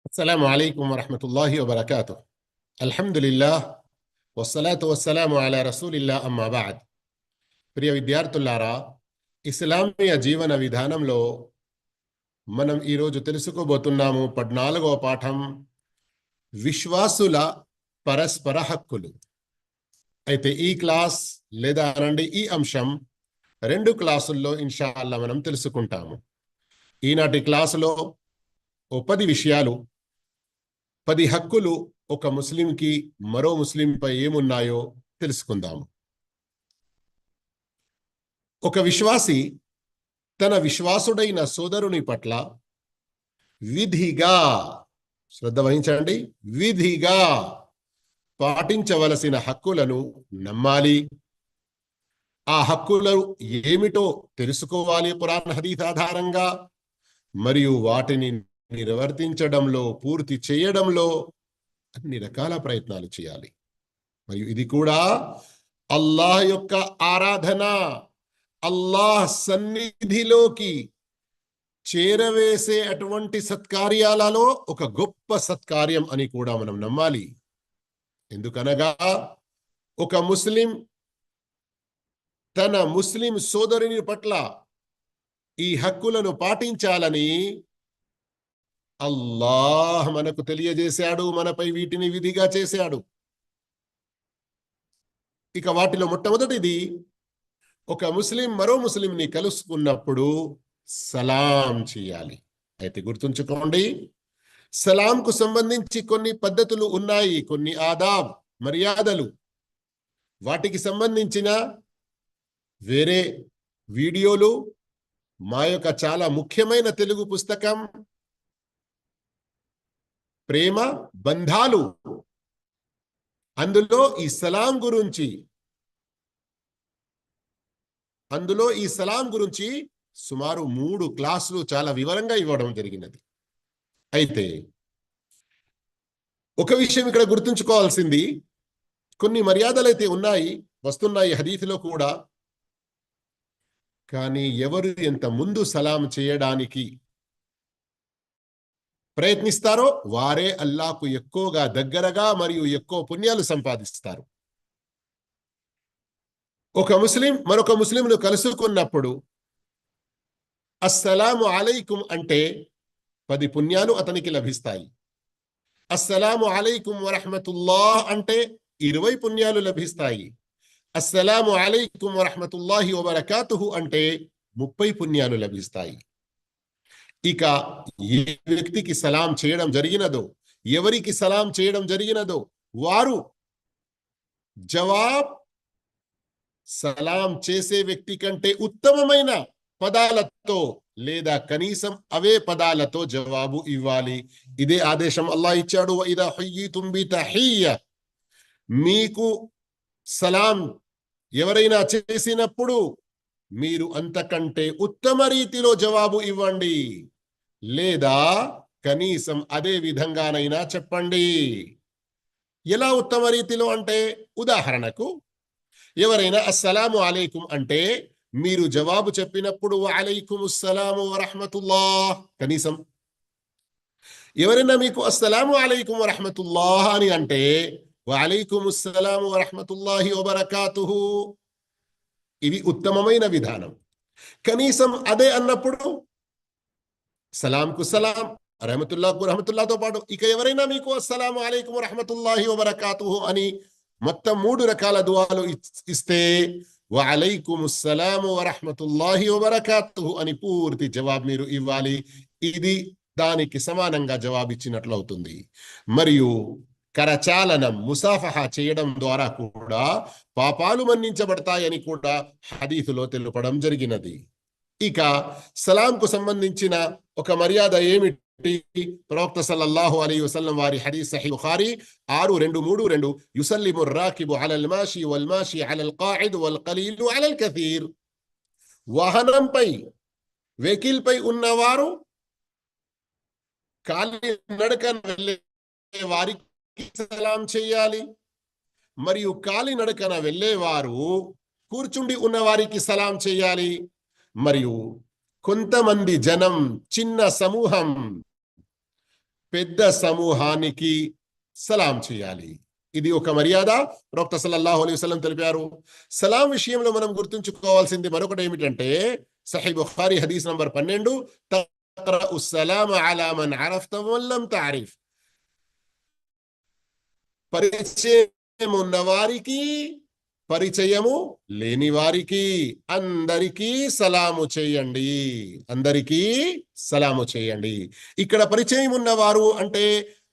السلام عليكم ورحمة الله وبركاته. الحمد لله والصلاة والسلام على رسول الله أما بعد. ప్రియ విద్యార్థులారా, ఇస్లామీయ జీవన విధానంలో మనం ఈరోజు తెలుసుకోబోతున్నాము 14వ పాఠం విశ్వాసుల పరస్పర హక్కులు. అయితే ఈ క్లాస్ లేదా అనండి ఈ అంశం 2 క్లాసుల్లో ఇన్షాల్లా మనం తెలుసుకుంటాము. ఈనాటి క్లాసులో 10 విషయాలు, 10 హక్కులు ఒక ముస్లింకి మరో ముస్లింపై ఏమున్నాయో తెలుసుకుందాము. ఒక విశ్వాసి తన విశ్వాసుడైన సోదరుని పట్ల విధిగా, శ్రద్ధ వహించండి, విధిగా పాటించవలసిన హక్కులను నమ్మాలి. ఆ హక్కులు ఏమిటో తెలుసుకోవాలి ఖురాన్ హదీస్ ఆధారంగా, మరియు వాటిని నిర్వర్తించడంలో, పూర్తి చేయడంలో అన్ని రకాల ప్రయత్నాలు చేయాలి. మరియు ఇది కూడా అల్లాహ్ యొక్క ఆరాధన, అల్లాహ్ సన్నిధిలోకి చేరవేసే అటువంటి సత్కార్యాలలో ఒక గొప్ప సత్కార్యం అని కూడా మనం నమ్మాలి. ఎందుకనగా ఒక ముస్లిం తన ముస్లిం సోదరుని పట్ల ఈ హక్కులను పాటించాలని అల్లాహ్ మనకు తెలియజేశాడు, మనపై వీటిని విధిగా చేశాడు. ఇక వాటిలో మొట్టమొదటిది, ఒక ముస్లిం మరో ముస్లింని కలుసుకున్నప్పుడు సలాం చేయాలి. అయితే గుర్తుంచుకోండి, సలాంకు సంబంధించి కొన్ని పద్ధతులు ఉన్నాయి, కొన్ని ఆదాబ్, మర్యాదలు. వాటికి సంబంధించిన వేరే వీడియోలు మా యొక్క చాలా ముఖ్యమైన తెలుగు పుస్తకం ప్రేమ బంధాలు, అందులో ఈ సలాం గురించి సుమారు 3 క్లాసులు చాలా వివరంగా ఇవ్వడం జరిగినది. అయితే ఒక విషయం ఇక్కడ గుర్తుంచుకోవాల్సింది, కొన్ని మర్యాదలైతే వస్తున్నాయి హదీసులో కూడా. కానీ ఎవరు ఎంత ముందు సలాం చేయడానికి ప్రయత్నిస్తారో వారే అల్లాహ్కు ఎక్కువగా దగ్గరగా మరియు ఎక్కువ పుణ్యాలు సంపాదిస్తారు. ఒక ముస్లిం మరొక ముస్లింను కలుసుకున్నప్పుడు అస్సలాము అలైకుం అంటే 10 పుణ్యాలు అతనికి లభిస్తాయి. అస్సలాము అలైకుం వరహ్మతుల్లాహ్ అంటే 20 పుణ్యాలు లభిస్తాయి. అస్సలాము అలైకుం వరహ్మతుల్లాహి వబరకాతుహు అంటే 30 పుణ్యాలు లభిస్తాయి. ఇక ఏ వ్యక్తికి సలాం చేయడం జరిగినదో, ఎవరికి సలాం చేయడం జరిగినదో వారు జవాబ్ సలాం చేసే వ్యక్తి కంటే ఉత్తమమైన పదాలతో లేదా కనీసం అవే పదాలతో జవాబు ఇవ్వాలి. ఇదే ఆదేశం అల్లాహ్ ఇచ్చాడు, వఇదా హయ్యితుం బితహియ్య, మీకు సలాం ఎవరైనా చేసినప్పుడు మీరు అంతకంటే ఉత్తమ రీతిలో జవాబు ఇవ్వండి, లేదా కనీసం అదే విధంగానైనా చెప్పండి. ఎలా ఉత్తమ రీతిలో అంటే, ఉదాహరణకు ఎవరైనా అస్సలాము అలైకుం అంటే మీరు జవాబు చెప్పినప్పుడు వఅలైకుముస్సలాము వరహ్మతుల్లాహ్ కనీసం. ఎవరైనా మీకు అస్సలాము అలైకుం వరహ్మతుల్లాహ్ అని అంటే వఅలైకుముస్సలాము వరహ్మతుల్లాహి వబరకాతుహు, ఇది ఉత్తమమైన విధానం. కనీసం అదే అన్నప్పుడు సలాంకు సలాం, రహమతుల్లాహకు రహమతుల్లాతో పాటు ఇక ఎవరైనా మీకు అస్సలాము అలైకుం వరహ్మతుల్లాహి వబరకాతుహు అని మొత్తం 3 రకాల దుఆలు ఇస్తే వఅలైకుముస్సలాము వరహ్మతుల్లాహి వబరకాతుహు అని పూర్తి జవాబు మీరు ఇవ్వాలి. ఇది దానికి సమానంగా జవాబిచ్చినట్లు అవుతుంది. మరియు కరచాలనం, ముసాఫహా చేయడం ద్వారా కూడా పాపాలు మన్నించబడతాయని కూడా హదీసులో తెలుపడం జరిగినది. ఇక సలాంకు సంబంధించిన ఒక మర్యాద ఏమిటి? ప్రవక్త సల్లల్లాహు అలైహి వసల్లం వారి హదీస్ సహీహ్ బుఖారీ 6232, యుసల్లిము రాకిబు అలల్ మాషి వల్ మాషి అలల్ ఖాయిద్ వల్ ఖలీలు అలల్ కథీర్, వాహనంపై వెహికల్ పై ఉన్నవారు కాలినడకన వెళ్ళే వారికి సలాం చేయాలి, మరియు కాలినడకన వెళ్ళేవారు కూర్చుండి ఉన్న వారికి సలాం చేయాలి. మరియు కొంతమంది జనం, చిన్న సమూహం పెద్ద సమూహానికి సలాం చేయాలి. ఇది ఒక మర్యాద ప్రవక్త సల్లల్లాహు అలైహి వసల్లం తెలిపారు. సలాం విషయంలో మనం గుర్తుంచుకోవాల్సింది మరొకటి ఏమిటంటే సహీహ్ బుఖారీ హదీస్ నంబర్ 12, తక్రఉ సలామ అలా మన్ అరఫ్త వన్ లం తఅరిఫ్. పరిచయం ఉన్నవారికి, పరిచయము లేని వారికి అందరికీ సలాము చేయండి. అందరికీ సలాము చేయండి. ఇక్కడ పరిచయం ఉన్నవారు అంటే,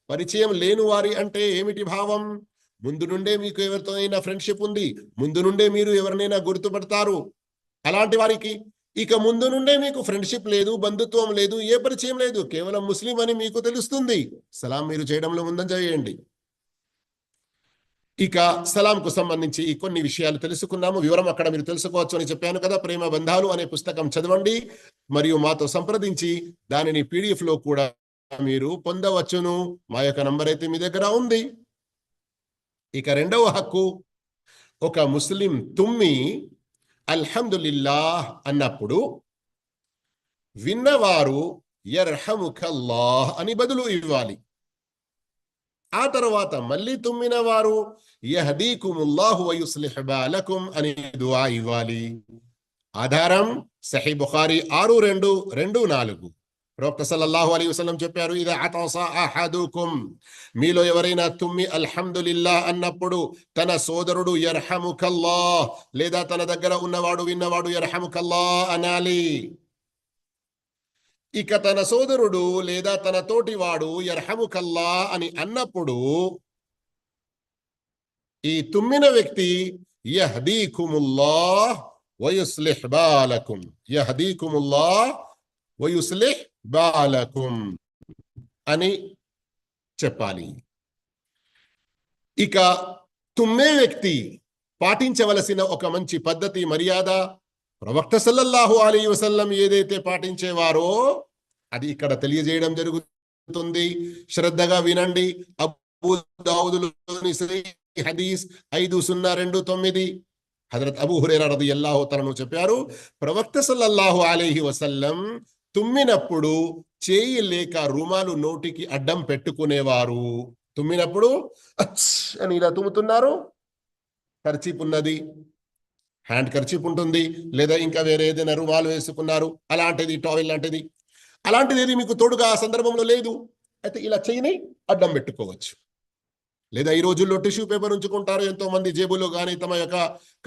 పరిచయం లేని వారి అంటే ఏమిటి భావం? ముందు నుండే మీకు ఎవరితో అయినా ఫ్రెండ్షిప్ ఉంది, ముందు నుండే మీరు ఎవరినైనా గుర్తుపడతారు, అలాంటి వారికి. ఇక ముందు నుండే మీకు ఫ్రెండ్షిప్ లేదు, బంధుత్వం లేదు, ఏ పరిచయం లేదు, కేవలం ముస్లిం అని మీకు తెలుస్తుంది, సలాం మీరు చేయడంలో ముందంజ వేయండి. ఇక సలాంకు సంబంధించి ఈ కొన్ని విషయాలు తెలుసుకున్నాము. వివరం అక్కడ మీరు తెలుసుకోవచ్చు అని చెప్పాను కదా. ప్రేమ బంధాలు అనే పుస్తకం చదవండి మరియు మాతో సంప్రదించి దానిని PDF లో కూడా మీరు పొందవచ్చును. మా యొక్క నంబర్ అయితే మీ దగ్గర ఉంది. ఇక రెండవ హక్కు, ఒక ముస్లిం తుమ్మి అల్హమ్దులిల్లాహ్ అన్నప్పుడు విన్నవారు యర్హముకల్లాహ్ అని బదులు ఇవ్వాలి. ఆ తర్వాత మళ్ళీ తుమ్మిన వారు యహదీకుముల్లాహు వయుస్లిహ్ బాలకుం అని దుఆ ఇవ్వాలి. ఆధారం సహీహ్ బుఖారీ 6224. ప్రవక్త సల్లల్లాహు అలైహి వసల్లం చెప్పారు, ఇదా అతస అహదుకుం, మీలో ఎవరైనా తుమ్మి అల్హమ్దులిల్లాహ్ అన్నప్పుడు తన సోదరుడు యర్హముకల్లాహ్ లేదా తన దగ్గర ఉన్నవాడు విన్నవాడు యర్హముకల్లాహ్ అనాలి. ఇక తన సోదరుడు లేదా తన తోటివాడు యర్హముకల్లా అని అన్నప్పుడు ఈ తుమ్మిన వ్యక్తి యహదీకుముల్లాహ్ వయుస్లిహ్ బాలకుం, యహదీకుముల్లాహ్ వయుస్లిహ్ బాలకుం అని చెప్పాలి. ఇక తుమ్మే వ్యక్తి పాటించవలసిన ఒక మంచి పద్ధతి, మర్యాద, ప్రవక్త సల్లల్లాహు అలైహి వసల్లం ఏదైతే పాటించేవారో అది ఇక్కడ తెలియజేయడం జరుగుతుంది. శ్రద్ధగా వినండి. అబూ దావుదులోని హదీస్ 5029 హజరత్ అబూ హురైరా రదియల్లాహు తఆలా చెప్పారు, ప్రవక్త సల్లల్లాహు అలైహి వసల్లం తుమ్మినప్పుడు చేయి లేక రుమాలు నోటికి అడ్డం పెట్టుకునేవారు. తుమ్మినప్పుడు అచ్ అని ఇలా తుమ్ముతున్నారు, కర్చీప్ ఉన్నది, హ్యాండ్ కర్చీప్ ఉంటుంది, లేదా ఇంకా వేరే ఏదైనా రుమాలు వేసుకున్నారు, అలాంటిది టావెల్ లాంటిది, అలాంటిది ఏది మీకు తోడుగా ఆ సందర్భంలో లేదు, అయితే ఇలా చేయని అడ్డం పెట్టుకోవచ్చు. లేదా ఈ రోజుల్లో టిష్యూ పేపర్ ఉంచుకుంటారు ఎంతో మంది జేబులో కానీ తమ యొక్క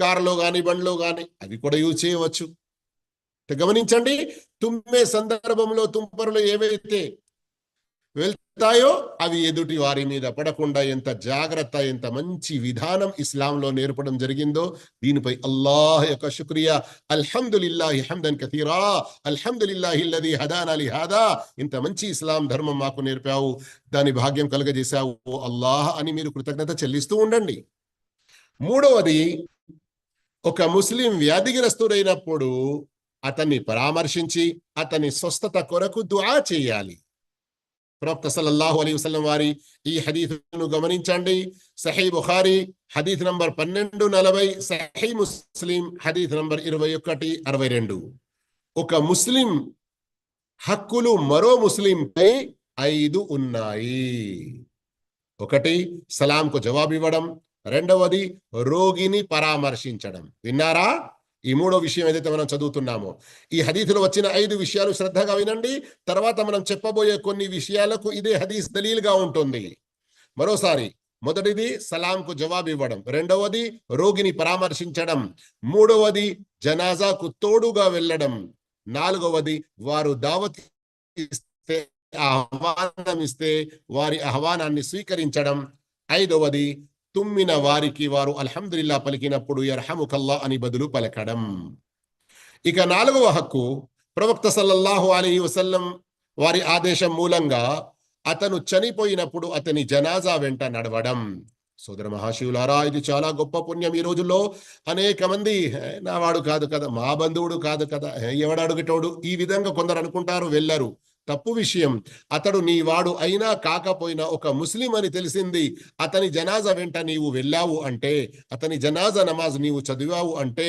కారులో కానీ బండ్లో కానీ, అవి కూడా యూజ్ చేయవచ్చు. గమనించండి, తుమ్మే సందర్భంలో తుంపరులు ఏవైతే వెళ్తాయో అవి ఎదుటి వారి మీద పడకుండా ఎంత జాగ్రత్త, ఎంత మంచి విధానం ఇస్లాంలో నేర్పడం జరిగిందో దీనిపై అల్లాహ్ యొక్క శుక్రియా. అల్హమ్దులిల్లాహి హమ్దన్ కతీరా, అల్హమ్దులిల్లాహిల్లదీ హదానా లిహాదా. ఇంత మంచి ఇస్లాం ధర్మం మాకు నేర్పావు, దాని భాగ్యం కలుగజేశావు అల్లాహ్ అని మీరు కృతజ్ఞత చెల్లిస్తూ ఉండండి. మూడవది, ఒక ముస్లిం వ్యాధిగ్రస్తుడైనప్పుడు అతన్ని పరామర్శించి అతని స్వస్థత కొరకు దుఆ చేయాలి. ప్రవక్త సల్లల్లాహు అలైహి వసల్లం వారి ఈ హదీసును గమనించండి. సహీహ్ బుఖారీ హదీస్ నంబర్ 1240, సహీహ్ ముస్లిం హదీస్ నంబర్ 2162. ఒక ముస్లిం హక్కులు మరో ముస్లింపై 5 ఉన్నాయి. ఒకటి, సలాంకు జవాబు ఇవ్వడం. రెండవది, రోగిని పరామర్శించడం. విన్నారా? ఈ మూడో విషయం ఏదైతే మనం చదువుతున్నామో, ఈ హదీసులో వచ్చిన 5 విషయాలు శ్రద్ధగా వినండి. తర్వాత మనం చెప్పబోయే కొన్ని విషయాలకు ఇదే హదీస్ దలీల్గా ఉంటుంది. మరోసారి, మొదటిది సలాంకు జవాబు ఇవ్వడం, రెండవది రోగిని పరామర్శించడం, మూడవది జనాజాకు తోడుగా వెళ్ళడం, నాలుగవది వారు దావత్ ఇస్తే, ఆహ్వానం ఇస్తే వారి ఆహ్వానాన్ని స్వీకరించడం, ఐదవది తుమ్మిన వారికి వారు అల్హమ్దులిల్లా పలికినప్పుడు యర్హముకల్లా అని బదులు పలకడం. ఇక నాలుగవ హక్కు, ప్రవక్త సల్లల్లాహు అలైహి వసల్లం వారి ఆదేశం మూలంగా అతను చనిపోయినప్పుడు అతని జనాజా వెంట నడవడం. సోదర మహాశివులారా, ఇది చాలా గొప్ప పుణ్యం. ఈ రోజుల్లో అనేక మంది నా వాడు కాదు కదా, మా బంధువుడు కాదు కదా, ఎవడు అడుగుటోడు, ఈ విధంగా కొందరు అనుకుంటారు, వెళ్ళరు. తప్పు విషయం. అతడు నీ వాడు అయినా కాకపోయినా ఒక ముస్లిం అని తెలిసింది, అతని జనాజా వెంట నీవు వెళ్ళావు అంటే, అతని జనాజా నమాజ్ నీవు చదివావు అంటే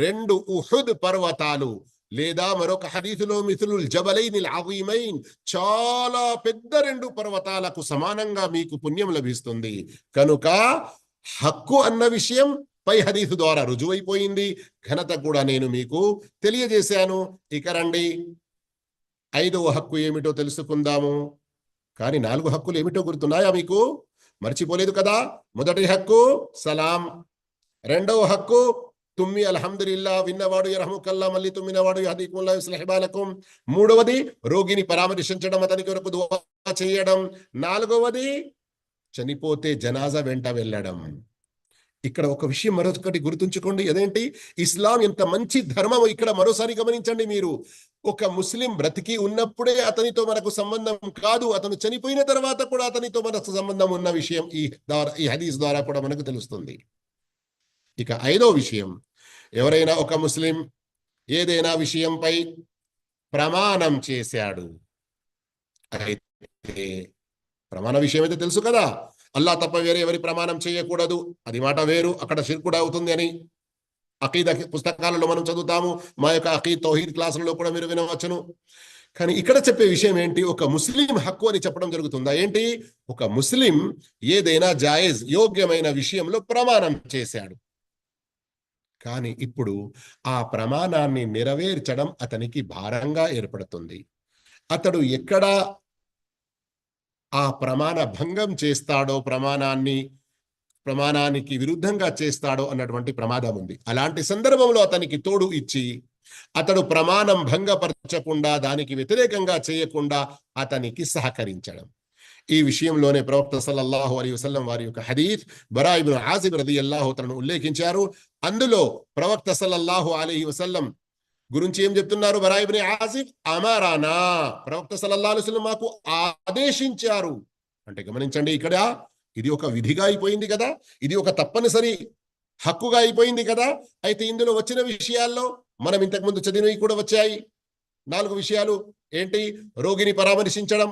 2 ఉహుద్ పర్వతాలు లేదా మరొక హదీసులో మిథులుల్ జబలైనిల్ అజీమైన్, చాలా పెద్ద 2 పర్వతాలకు సమానంగా మీకు పుణ్యం లభిస్తుంది. కనుక హక్కు అన్న విషయం పై హదీసు ద్వారా రుజువైపోయింది. ఘనత కూడా నేను మీకు తెలియజేశాను. ఇక రండి 5వ హక్కు ఏమిటో తెలుసుకుందాము. కానీ 4 హక్కులు ఏమిటో గుర్తున్నాయా మీకు? మర్చిపోలేదు కదా. మొదటి హక్కు సలాం, రెండవ హక్కు తుమ్మి అల్హమ్దులిల్లా, విన్నవాడు యర్హముకల్లా, మళ్ళీ తుమ్మినవాడు యహదీకుముల్లాహు యుస్లిహ్ బాలకుం. మూడవది రోగిని పరామర్శించడం, అతని కొరకు దుఆ చేయడం. నాలుగవది చనిపోతే జనాజా వెంట వెళ్ళడం. ఇక్కడ ఒక విషయం మరొకటి గుర్తుంచుకోండి. అదేంటి? ఇస్లాం ఎంత మంచి ధర్మం ఇక్కడ మరోసారి గమనించండి మీరు. ఒక ముస్లిం బ్రతికి ఉన్నప్పుడే అతనితో మనకు సంబంధం కాదు, అతను చనిపోయిన తర్వాత కూడా అతనితో మనకు సంబంధం ఉన్న విషయం ఈ హదీస్ ద్వారా కూడా మనకు తెలుస్తుంది. ఇక 5వ విషయం, ఎవరైనా ఒక ముస్లిం ఏదైనా విషయంపై ప్రమాణం చేశాడు, అయితే ప్రమాణ విషయం అయితే తెలుసు కదా, అల్లా తప్ప వేరే ఎవరి ప్రమాణం చేయకూడదు, అది మాట వేరు, అక్కడ షిర్క్ కూడా అవుతుంది అని అకీదా పుస్తకాలలో మనం చదువుతాము. మా యొక్క అకీద్ తౌహీద్ క్లాసులలో కూడా మీరు వినవచ్చును. కానీ ఇక్కడ చెప్పే విషయం ఏంటి? ఒక ముస్లిం హక్కు అని చెప్పడం జరుగుతుందా ఏంటి? ఒక ముస్లిం ఏదైనా జాయిజ్ యోగ్యమైన విషయంలో ప్రమాణం చేశాడు, కానీ ఇప్పుడు ఆ ప్రమాణాన్ని నెరవేర్చడం అతనికి భారంగా ఏర్పడుతుంది. అతడు ఎక్కడ ఆ ప్రమాణ భంగం చేస్తాడో, ప్రమాణానికి విరుద్ధంగా చేస్తాడో అన్నటువంటి ప్రమాదం ఉంది. అలాంటి సందర్భంలో అతనికి తోడు ఇచ్చి అతడు ప్రమాణం భంగపరచకుండా, దానికి వ్యతిరేకంగా చేయకుండా అతనికి సహకరించడం. ఈ విషయంలోనే ప్రవక్త సల్లల్లాహు అలైహి వసల్లం వారి యొక్క హదీస్ బరా ఇబ్ను ఆజిబ్ రదియల్లాహు తఆలా ఉల్లేఖించారు. అందులో ప్రవక్త సల్లల్లాహు అలైహి వసల్లం గురించి ఏం చెప్తున్నారు? బరా ఇబ్ను ఆజిబ్ అమరానా, ప్రవక్త సల్లల్లాహు అలైహి వసల్లం మాకు ఆదేశించారు అంటే గమనించండి, ఇక్కడ ఇది ఒక విధిగా అయిపోయింది కదా, ఇది ఒక తప్పనిసరి హక్కుగా అయిపోయింది కదా. అయితే ఇందులో వచ్చిన విషయాల్లో మనం ఇంతకుముందు చదివినవి కూడా వచ్చాయి. 4 విషయాలు ఏంటి? రోగిని పరామర్శించడం,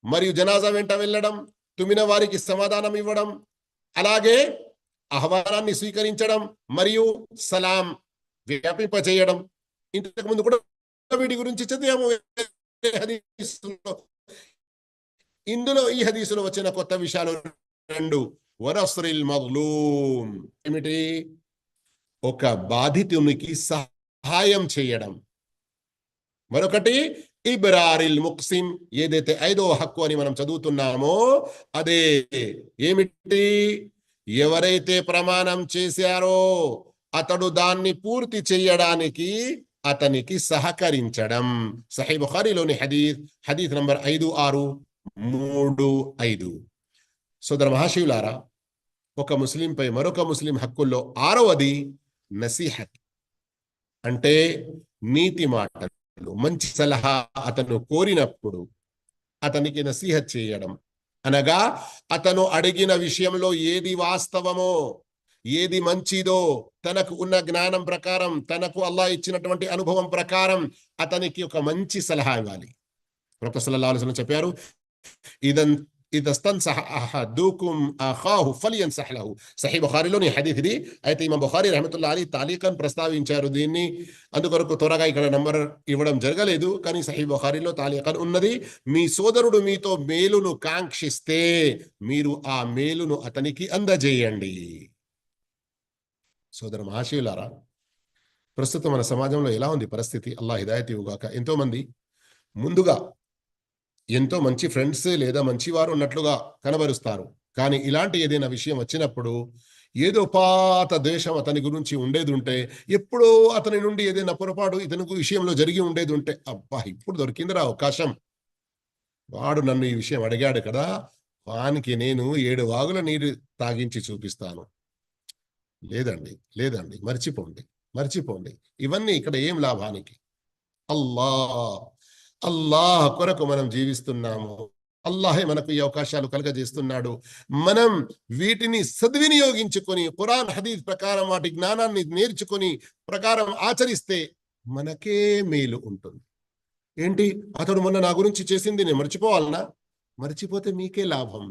మరియు జనాజా వెంట వెళ్ళడం, తుమ్మిన వారికి సమాధానం ఇవ్వడం, అలాగే ఆహ్వానాన్ని స్వీకరించడం, మరియు సలాం వ్యాపింపచేయడం. ఇంతకు ముందు కూడా వీటి గురించి చదివాము. ఇందులో ఈ హదీసులో వచ్చిన కొత్త విషయాలు 2. వనస్రిల్ మజ్లూమ్, ఏమిటి? ఒక బాధితునికి సహాయం చేయడం. మరొకటి ఇబ్రారిల్ ముక్సిమ్, ఏదైతే 5వ హక్కు అని మనం చదువుతున్నామో అదే ఏమిటి? ఎవరైతే ప్రమాణం చేశారో అతడు దాన్ని పూర్తి చేయడానికి అతనికి సహకరించడం. సహీహ్ బుఖారీలోని హదీస్ నంబర్ 5635. సోదర మహాశివులారా, ఒక ముస్లింపై మరొక ముస్లిం హక్కుల్లో 6వది నసీహత్, అంటే నీతి మాటలు, మంచి సలహా అతను కోరినప్పుడు అతనికి నసీహత్ చేయడం. అనగా అతను అడిగిన విషయంలో ఏది వాస్తవమో, ఏది మంచిదో, తనకు ఉన్న జ్ఞానం ప్రకారం, తనకు అల్లాహ్ ఇచ్చినటువంటి అనుభవం ప్రకారం అతనికి ఒక మంచి సలహా ఇవ్వాలి. ప్రవక్త సల్లల్లాహు అలైహి వసల్లం చెప్పారు, ఇదస్తన్సహ అహదుకుం అఖాహు ఫల్యన్సహ్ లహు. సహీహ్ బుఖారీలోని హదీస్ ఇది. అయితే ఇమాం బుఖారీ రహ్మతుల్లాహి అలైహి తాలీఖన్ ప్రస్తావించారు దీన్ని, అందుకొరకు త్వరగా ఇక్కడ నంబర్ ఇవ్వడం జరగలేదు, కానీ సహీహ్ బుఖారీలో తాలీఖన్ ఉన్నది. మీ సోదరుడు మీతో మేలును కాంక్షిస్తే మీరు ఆ మేలును అతనికి అందజేయండి. సోదర మహాశయులారా, ప్రస్తుతం మన సమాజంలో ఎలా ఉంది పరిస్థితి? అల్లాహ్ హిదాయత్ ఇవ్వుగాక. ఎంతో మంది ముందుగా ఎంతో మంచి ఫ్రెండ్స్ లేదా మంచివారు ఉన్నట్లుగా కనబరుస్తారు, కానీ ఇలాంటి ఏదైనా విషయం వచ్చినప్పుడు ఏదో పాత దేశం అతని గురించి ఉండేది ఉంటే, ఎప్పుడో అతని నుండి ఏదైనా పొరపాటు ఇతనికి విషయంలో జరిగి ఉండేది ఉంటే, అబ్బా ఇప్పుడు దొరికిందిరా అవకాశం, వాడు నన్ను ఈ విషయం అడిగాడు కదా, వానికి నేను 7 వాగుల నీరు తాగించి చూపిస్తాను. లేదండి, మర్చిపోండి. ఇవన్నీ ఇక్కడ ఏం లాభానికి? అల్లాహ్ కొరకు మనం జీవిస్తున్నాము. అల్లాహే మనకు ఈ అవకాశాలు కలుగజేస్తున్నాడు. మనం వీటిని సద్వినియోగించుకొని ఖురాన్ హదీస్ ప్రకారం వాటి జ్ఞానాన్ని నేర్చుకొని ప్రకారం ఆచరిస్తే మనకే మేలు ఉంటుంది. ఏంటి, అతడు మొన్న నా గురించి చేసింది నేను మర్చిపోవాలనా? మర్చిపోతే మీకే లాభం.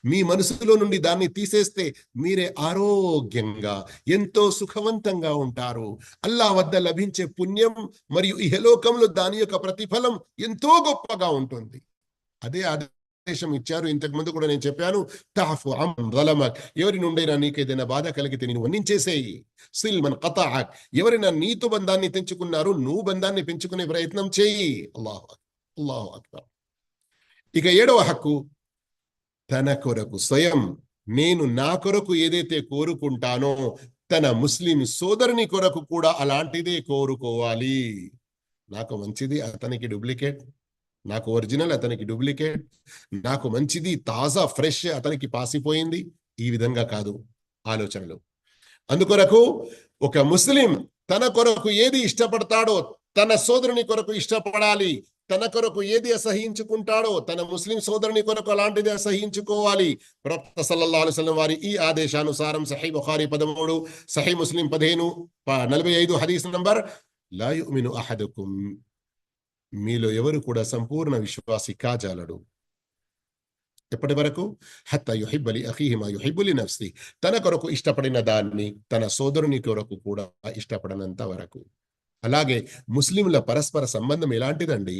మీ మనసులో నుండి దాన్ని తీసేస్తే మీరే ఆరోగ్యంగా ఎంతో సుఖవంతంగా ఉంటారు. అల్లా వద్ద లభించే పుణ్యం మరియు ఇహలోకంలో దాని యొక్క ప్రతిఫలం ఎంతో గొప్పగా ఉంటుంది. అదే ఆదేశం ఇచ్చారు. ఇంతకు ముందు కూడా నేను చెప్పాను, తఅఫు అన్ జలమక్, ఎవరి నుండైనా నీకేదైనా బాధ కలిగితే నేను మన్నించేసేయి. సిల్ మన్ ఖతఅక్, ఎవరైనా నీతో బంధాన్ని తెంచుకున్నారు, నువ్వు బంధాన్ని పెంచుకునే ప్రయత్నం చేయి. అల్లాహు అక్బర్. ఇక 7వ హక్కు, తన కొరకు స్వయం, నేను నా కొరకు ఏదైతే కోరుకుంటానో తన ముస్లిం సోదరుని కొరకు కూడా అలాంటిదే కోరుకోవాలి. నాకు మంచిది, అతనికి డూప్లికేట్. నాకు ఒరిజినల్, అతనికి డూప్లికేట్. నాకు మంచిది తాజా ఫ్రెష్, అతనికి పాసిపోయింది. ఈ విధంగా కాదు ఆలోచనలు. అందుకొరకు ఒక ముస్లిం తన కొరకు ఏది ఇష్టపడతాడో తన సోదరుని కొరకు ఇష్టపడాలి. తన కొరకు ఏది అసహించుకుంటాడో తన ముస్లిం సోదరుని కొరకు అలాంటిది అసహించుకోవాలి. ప్రవక్త సల్లల్లాహు అలైహి వసల్లం వారి ఈ ఆదేశానుసారం సహీహ్ బుఖారీ 13, సహీహ్ ముస్లిం 15:45 హదీస్ నంబర్, లా యుమిను అహదుకుం, మీలో ఎవరు కూడా సంపూర్ణ విశ్వాసి కాజాలడు ఎప్పటి వరకు, హత్తా యుహిబ్బ లి అఖీహి మా యుహిబ్బు లి నఫ్సి, తన కొరకు ఇష్టపడిన దాన్ని తన సోదరుని కొరకు కూడా ఇష్టపడనంత వరకు. అలాగే ముస్లింల పరస్పర సంబంధం ఎలాంటిదండి?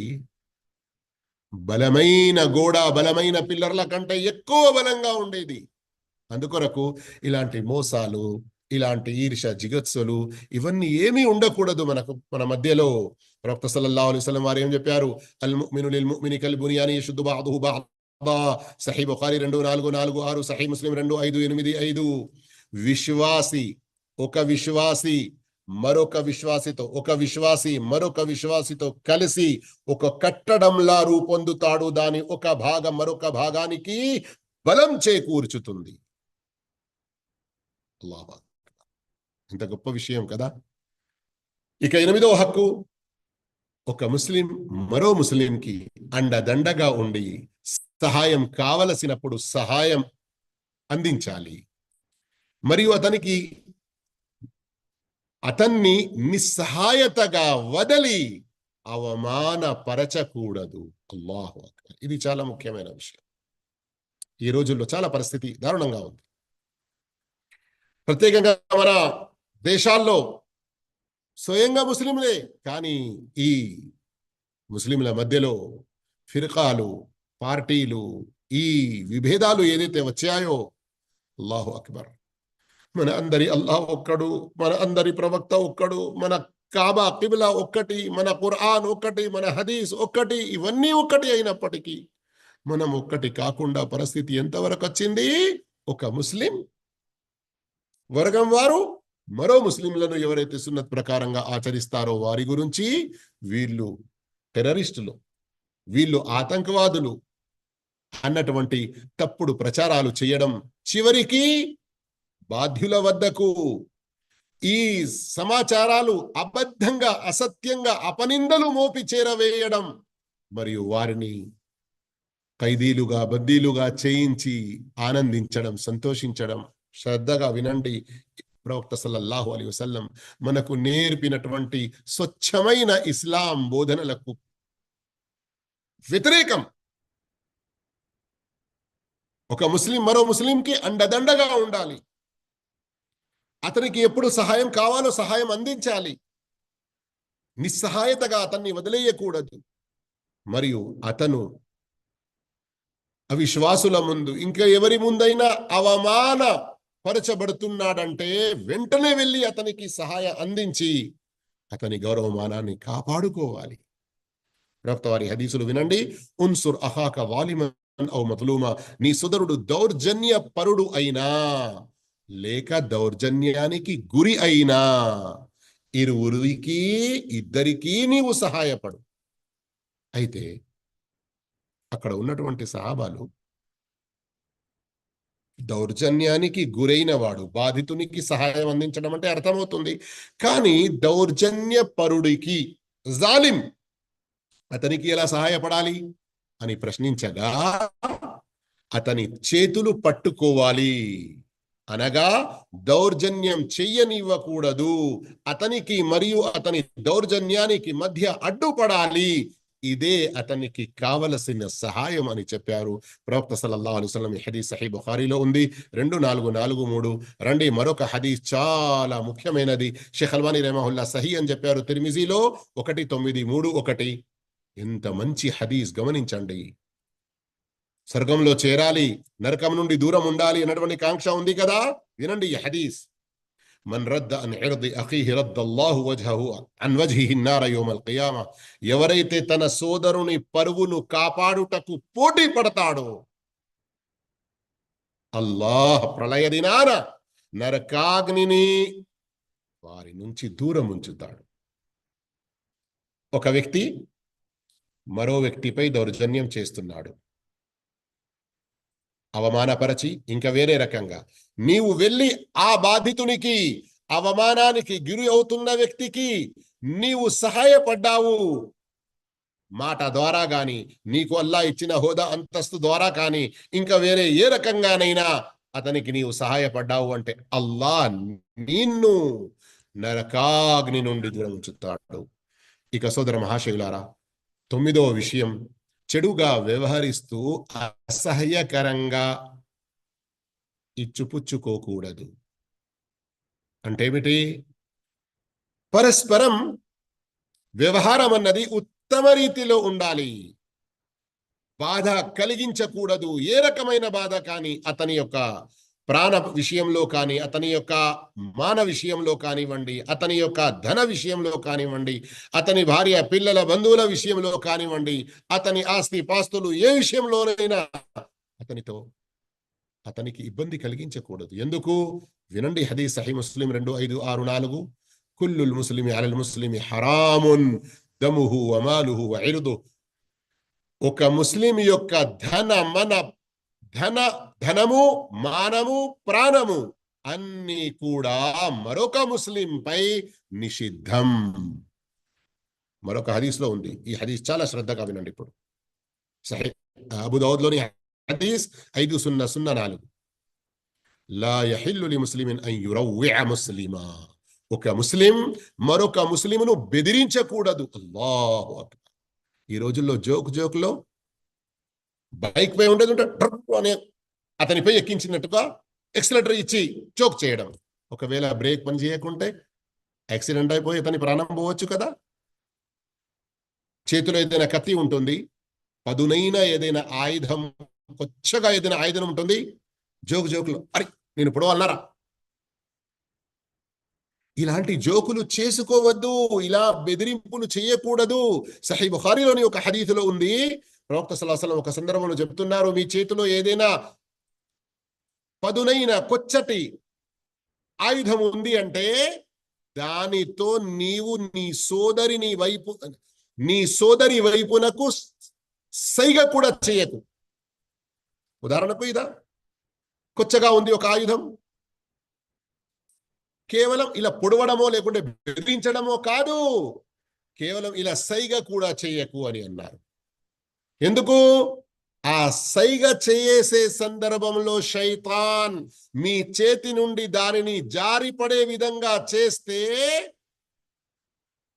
బలమైన గోడ, బలమైన పిల్లర్ల కంటే ఎక్కువ బలంగా ఉండేది. అందుకొరకు ఇలాంటి మోసాలు, ఇలాంటి ఈర్ష జిగత్సులు ఇవన్నీ ఏమీ ఉండకూడదు మన మధ్యలో. ప్రవక్త సల్లల్లాహు అలైహి వసల్లం వారు ఏం చెప్పారు? అల్ ముమిను లిల్ ముమిని కల్ బునియాని యషుద్దు బఅదుహు బఅదా, సహీహ్ బుఖారీ 2446, సహీహ్ ముస్లిం 2585. విశ్వాసి ఒక విశ్వాసి మరొక విశ్వాసితో, ఒక విశ్వాసి మరొక విశ్వాసితో కలిసి ఒక కట్టడంలా రూపొందుతాడు. దాని ఒక భాగం మరొక భాగానికి బలం చేకూర్చుతుంది. అల్లాహ్, ఇంత గొప్ప విషయం కదా. ఇక 8వ హక్కు, ఒక ముస్లిం మరో ముస్లింకి అండదండగా ఉండి సహాయం కావలసినప్పుడు సహాయం అందించాలి. మరియు అతన్ని నిస్సహాయతగా వదలి అవమానపరచకూడదు. అల్లాహు అక్బర్. ఇది చాలా ముఖ్యమైన విషయం. ఈ రోజుల్లో చాలా పరిస్థితి దారుణంగా ఉంది. ప్రత్యేకంగా మన దేశాల్లో స్వయంగా ముస్లింలే, కానీ ఈ ముస్లింల మధ్యలో ఫిర్కాలు, పార్టీలు, ఈ విభేదాలు ఏదైతే వచ్చాయో, అల్లాహు అక్బర్. మన అందరి అల్లాహ్ ఒక్కడు, మన అందరి ప్రవక్త ఒక్కడు, మన కాబా కిబ్లా ఒక్కటి, మన ఖురాన్ ఒక్కటి, మన హదీస్ ఒక్కటి, ఇవన్నీ ఒక్కటి అయినప్పటికీ మనం ఒక్కటి కాకుండా పరిస్థితి ఎంతవరకు వచ్చింది? ఒక ముస్లిం వర్గం వారు మరో ముస్లింలను ఎవరైతే సున్నత్ ప్రకారంగా ఆచరిస్తారో వారి గురించి వీళ్ళు టెర్రరిస్టులు, వీళ్ళు ఆతంకవాదులు అన్నటువంటి తప్పుడు ప్రచారాలు చేయడం, చివరికి బాధ్యుల వద్దకు ఈ సమాచారాలు అబద్ధంగా, అసత్యంగా, అపనిందలు మోపి చేరవేయడం, మరియు వారిని ఖైదీలుగా, బద్దీలుగా చేయించి ఆనందించడం, సంతోషించడం. శ్రద్ధగా వినండి, ప్రవక్త సల్లల్లాహు అలైహి వసల్లం మనకు నేర్పినటువంటి స్వచ్ఛమైన ఇస్లాం బోధనలకు వ్యతిరేకం. ఒక ముస్లిం మరో ముస్లింకి అండదండగా ఉండాలి. అతనికి ఎప్పుడు సహాయం కావాలో సహాయం అందించాలి. నిస్సహాయతగా అతన్ని వదిలేయకూడదు. మరియు అతను అవిశ్వాసుల ముందు, ఇంకా ఎవరి ముందైనా అవమాన పరచబడుతున్నాడంటే వెంటనే వెళ్ళి అతనికి సహాయం అందించి అతని గౌరవమానాన్ని కాపాడుకోవాలి. ప్రవక్త వారి హదీసులు వినండి. ఉన్సుర్ అఖాక వాలిమన్ ఔ మజ్లూమా, నీ సోదరుడు దౌర్జన్య పరుడు అయినా లేక దౌర్జన్యానికి గురి అయినా ఇద్దరికీ నీవు సహాయపడు. అయితే అక్కడ ఉన్నటువంటి సహాబాలు దౌర్జన్యానికి గురైన వాడు బాధితునికి సహాయం అందించడం అంటే అర్థమవుతుంది. కానీ దౌర్జన్య పరుడికి, జాలిం, అతనికి ఎలా సహాయపడాలి అని ప్రశ్నించగా అతని చేతులు పట్టుకోవాలి. అనగా దౌర్జన్యం చెయ్యనివ్వకూడదు. అతనికి మరియు అతని దౌర్జన్యానికి మధ్య అడ్డుపడాలి. ఇదే అతనికి కావలసిన సహాయం అని చెప్పారు ప్రవక్త సల్లల్లాహు అలైహి వసల్లం. ఈ హదీస్ సహీ బుఖారీలో ఉంది, 2443. రండి, మరొక హదీస్ చాలా ముఖ్యమైనది. షేఖ్ అల్బానీ రహిమహుల్లా సహీ అని చెప్పారు తిర్మిజీలో 1931. ఎంత మంచి హదీస్ గమనించండి. స్వర్గంలో చేరాలి, నరకం నుండి దూరం ఉండాలి అన్నటువంటి కాంక్ష ఉంది కదా, వినండి ఈ హదీస్. మన్ రద్ద అన్ ఇర్ది అఖీహి రద్దల్లాహు వజ్హహు అన్ వజ్హిహి నార యౌమల్ ఖియామా. ఎవరైతే తన సోదరుని పరువును కాపాడుటకు పోటీ పడతాడో అల్లాహ్ ప్రళయ దినాన నరకాగ్నిని వారి నుంచి దూరం ఉంచుతాడు. ఒక వ్యక్తి మరో వ్యక్తిపై దౌర్జన్యం చేస్తున్నాడు, అవమానపరచి ఇంకా వేరే రకంగా. నీవు వెళ్ళి ఆ బాధితునికి, అవమానానికి గురి అవుతున్న వ్యక్తికి నీవు సహాయపడ్డావు. మాట ద్వారా గాని, నీకు అల్లా ఇచ్చిన హోదా అంతస్తు ద్వారా కానీ, ఇంకా వేరే ఏ రకంగానైనా అతనికి నీవు సహాయపడ్డావు అంటే అల్లా నిన్ను నరకాగ్ని నుండి దూరం ఉంచుతాడు. ఇక సోదర మహాశయులారా, 9వ విషయం, చెడుగా వ్యవహరిస్తూ అసహ్యకరంగా ఇచ్చుపుచ్చుకోకూడదు. అంటే ఏమిటి? పరస్పరం వ్యవహారం అన్నది ఉత్తమ రీతిలో ఉండాలి. బాధ కలిగించకూడదు. ఏ రకమైన బాధ కానీ, అతని యొక్క ప్రాణ విషయంలో కానీ, అతని యొక్క మాన విషయంలో కానివ్వండి, అతని యొక్క ధన విషయంలో కానివ్వండి, అతని భార్య పిల్లల బంధువుల విషయంలో కానివ్వండి, అతని ఆస్తి పాస్తులు ఏ విషయంలోనైనా అతనికి ఇబ్బంది కలిగించకూడదు. ఎందుకు? వినండి హదీస్ సహీ ముస్లిం 2564. కుల్లుల్ ముస్లిమి అలల్ ముస్లిమి హరామున్ దముహు వమాలుహు వఇర్దుహు. ఒక ముస్లిం యొక్క ధనము, మానము, ప్రాణము అన్నీ కూడా మరొక ముస్లింపై నిషిద్ధం. మరొక హదీస్లో ఉంది. ఈ హదీస్ చాలా శ్రద్ధగా వినండి. ఇప్పుడు సహీ అబూ దావుద్లోని హదీస్ 5004. లా యహిల్లు లి ముస్లిమిన్ అన్ యురవ్విఅ ముస్లిమా. ఒక ముస్లిం మరొక ముస్లిమును బెదిరించకూడదు. అల్లాహు అక్బర్. ఈ రోజుల్లో జోకులో బైక్ పై ఉండేది అనే అతనిపై ఎక్కించినట్టుగా ఎక్సిలేటర్ ఇచ్చి చోక్ చేయడం. ఒకవేళ బ్రేక్ పని చేయకుంటే యాక్సిడెంట్ అయిపోయి అతని ప్రాణం పోవచ్చు కదా. చేతిలో ఏదైనా కత్తి ఉంటుంది, పదునైన ఏదైనా ఆయుధం, కొచ్చగా ఏదైనా ఆయుధం ఉంటుంది, జోకులో అరే నేను పొడవన్నారా, ఇలాంటి జోకులు చేసుకోవద్దు, ఇలా బెదిరింపులు చేయకూడదు. సహీ బుఖారీలోని ఒక హదీసులో ఉంది, ప్రవక్త సల్లల్లాహు అలైహి వసల్లం ఒక సందర్భంలో చెప్తున్నారు, మీ చేతిలో ఏదైనా పదునైన కొచ్చటి ఆయుధం ఉంది అంటే దానితో నీవు నీ సోదరి వైపునకు సైగ కూడా చేయకు. ఉదాహరణకు ఇదా కొచ్చగా ఉంది ఒక ఆయుధం, కేవలం ఇలా పొడవడమో లేకుంటే బెదిరించడమో కాదు, కేవలం ఇలా సైగ కూడా చేయకు అని అన్నారు. ఎందుకు? ఆ సైగ చేసే సందర్భంలో శైతాన్ మీ చేతి నుండి దానిని జారిపడే విధంగా చేస్తే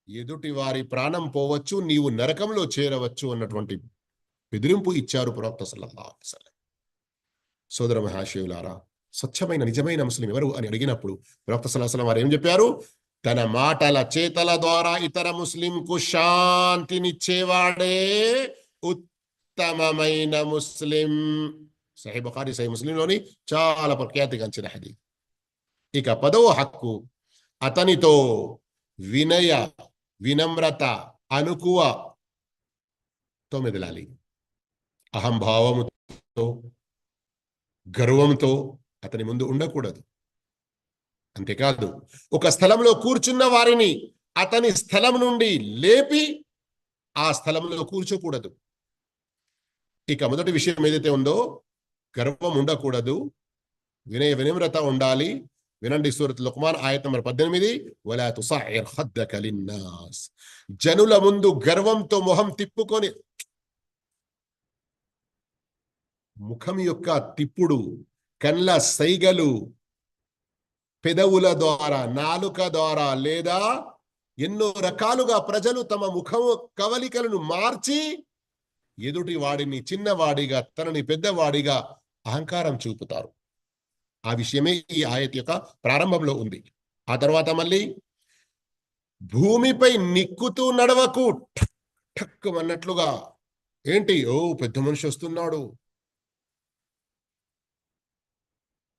ఎదుటి వారి ప్రాణం పోవచ్చు, నీవు నరకంలో చేరవచ్చు అన్నటువంటి బెదిరింపు ఇచ్చారు ప్రవక్త సల్లల్లాహు అలైహి వసల్లం. సోదర మహాశయులారా, స్వచ్ఛమైన నిజమైన ముస్లిం ఎవరు అని అడిగినప్పుడు ప్రవక్త సల్లల్లాహు అలైహి వసల్లం వారు ఏం చెప్పారు? తన మాటల చేతల ద్వారా ఇతర ముస్లింకు శాంతినిచ్చేవాడే ఉత్తమమైన ముస్లిం. సహీ బుఖారీ సహీ ముస్లింలోని చాలా ప్రఖ్యాతిగాంచిన హదీస్. ఇక 10వ హక్కు, అతనితో వినయ, వినమ్రత, అనుకువతో మెదలాలి. అహంభావముతో, గర్వంతో అతని ముందు ఉండకూడదు. అంతేకాదు, ఒక స్థలంలో కూర్చున్న వారిని అతని స్థలం నుండి లేపి ఆ స్థలంలో కూర్చోకూడదు. ఇక మొదటి విషయం ఏదైతే ఉందో, గర్వం ఉండకూడదు, వినమ్రత ఉండాలి. వినండి సూరత్ లుక్మాన్ ఆయత్ నంబర్ 18. వలా తుసఇర్ ఖద్దక లిన్నాస్. జనుల ముందు గర్వంతో మొహం తిప్పుకొని, ముఖం యొక్క తిప్పుడు, కళ్ళ సైగలు, పెదవుల ద్వారా, నాలుక ద్వారా లేదా ఎన్నో రకాలుగా ప్రజలు తమ ముఖము కవలికలను మార్చి ఎదుటి వాడిని చిన్నవాడిగా, తనని పెద్దవాడిగా అహంకారం చూపుతారు. ఆ విషయమే ఈ ఆయత్ యొక్క ప్రారంభంలో ఉంది. ఆ తర్వాత మళ్ళీ భూమిపై నిక్కుతూ నడవకు, ఠక్ అన్నట్లుగా. ఏంటి? ఓ పెద్ద మనిషి వస్తున్నాడు,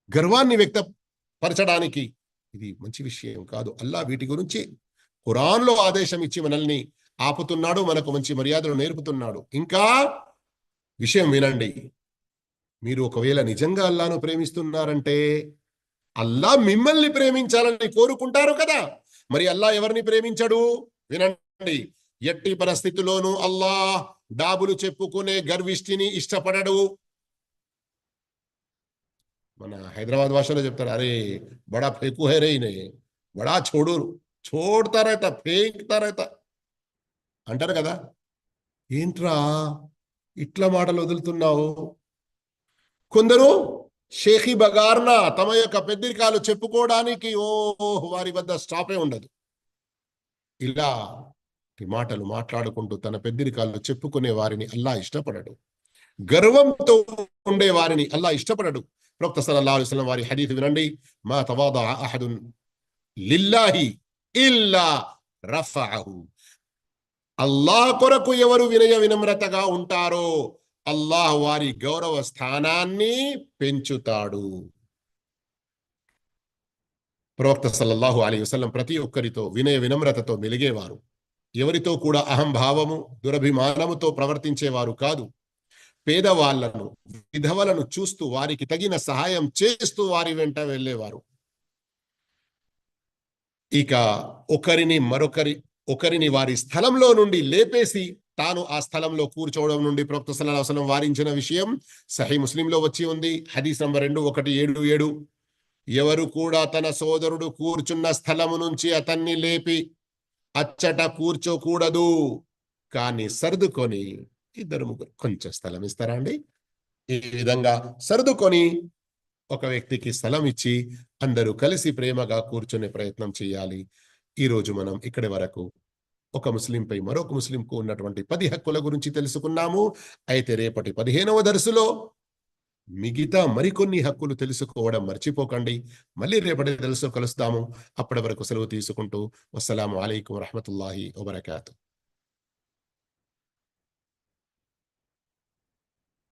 గర్వాన్ని వ్యక్తపరచడానికి. ఇది మంచి విషయం కాదు. అల్లా వీటి గురించి ఖురాన్లో ఆదేశం ఇచ్చి మనల్ని ఆపుతున్నాడు, మనకు మంచి మర్యాదలు నేర్పుతున్నాడు. ఇంకా విషయం వినండి. మీరు ఒకవేళ నిజంగా అల్లాను ప్రేమిస్తున్నారంటే అల్లా మిమ్మల్ని ప్రేమించాలని కోరుకుంటారు కదా. మరి అల్లా ఎవరిని ప్రేమించడు? వినండి. ఎట్టి పరిస్థితుల్లోనూ అల్లా డాబులు చెప్పుకునే గర్విష్ఠిని ఇష్టపడడు. మన హైదరాబాద్ భాషలో చెప్తారు, అరే బడా ఫేకు హై రేనే, బడా छोड़ता ఫేక్తా रहता అంటారు కదా. ఏంట్రా ఇట్లా మాటలు వదులుతున్నావు? కొందరు షేఖీ బగార్న తమ యొక్క పెద్దరికాలు చెప్పుకోవడానికి వారి వద్ద స్టాపే ఉండదు. ఇలా మాటలు మాట్లాడుకుంటూ తన పెద్దరికాలు చెప్పుకునే వారిని అల్లా ఇష్టపడడు. గర్వంతో ఉండే వారిని అల్లా ఇష్టపడడు. ప్రవక్త సల్లల్లాహు అలైహి వసల్లం వారి హదీస్ వినండి. మా తవాదా అహదున్ లిల్లాహి ఇల్లా రఫఅహు. అల్లాహ్ కొరకు ఎవరు వినయ వినమ్రతగా ఉంటారో అల్లాహ్ వారి గౌరవ స్థానాన్ని పెంచుతాడు. ప్రవక్త సల్లల్లాహు అలైహి వసల్లం ప్రతి ఒక్కరితో వినయ వినమ్రతతో మెలిగేవారు. ఎవరితో కూడా అహంభావము, దురభిమానముతో ప్రవర్తించేవారు కాదు. పేదవాళ్లను, విధవలను చూస్తూ వారికి తగిన సహాయం చేస్తూ వారి వెంట వెళ్ళేవారు. ఇక ఒకరిని వారి స్థలంలో నుండి లేపేసి తాను ఆ స్థలంలో కూర్చోవడం నుండి ప్రవక్త సల్లల్లాహు అలైహి వసల్లం వారించిన విషయం సహీ ముస్లింలో వచ్చి ఉంది. హదీస్ నంబర్ 2177. ఎవరు కూడా తన సోదరుడు కూర్చున్న స్థలము నుంచి అతన్ని లేపి అచ్చట కూర్చోకూడదు, కానీ సర్దుకొని ఇద్దరు ముగ్గురు కొంచెం స్థలం ఇస్తారా అండి, ఈ విధంగా సర్దుకొని ఒక వ్యక్తికి స్థలం ఇచ్చి అందరూ కలిసి ప్రేమగా కూర్చునే ప్రయత్నం చేయాలి. ఈరోజు మనం ఇక్కడి వరకు ఒక ముస్లింపై మరొక ముస్లింకు ఉన్నటువంటి 10 హక్కుల గురించి తెలుసుకున్నాము. అయితే రేపటి 15వ దర్సులో మిగతా మరికొన్ని హక్కులు తెలుసుకోవడం మర్చిపోకండి. మళ్ళీ రేపటి దర్సులో కలుస్తాము. అప్పటి వరకు సెలవు తీసుకుంటూ వస్సలాము అలైకుం వరహ్మతుల్లాహి వబరకాతుహు.